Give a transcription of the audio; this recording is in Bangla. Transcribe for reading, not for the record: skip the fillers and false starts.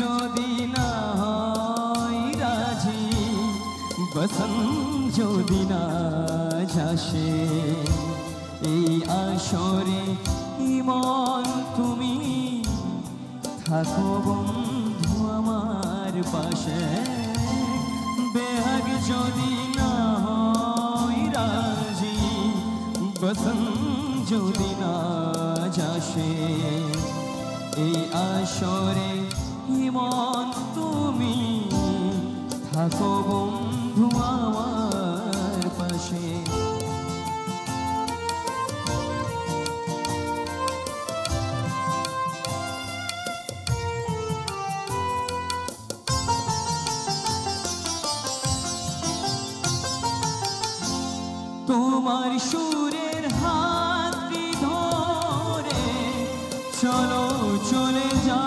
যদি না হয় রাজি, বসন্ত যদি না যাসে, এই আসরে ইমন তুমি থাকো বন্ধু আমার পাশে। বেহাগ যদি না হয় রাজি, বসন্ত যদি না যাসে, এই আসরে ইমন তুমি থাকো বন্ধু আমার পাশে। তোমার সুরের হাতটি ধরে চলো চলে যা।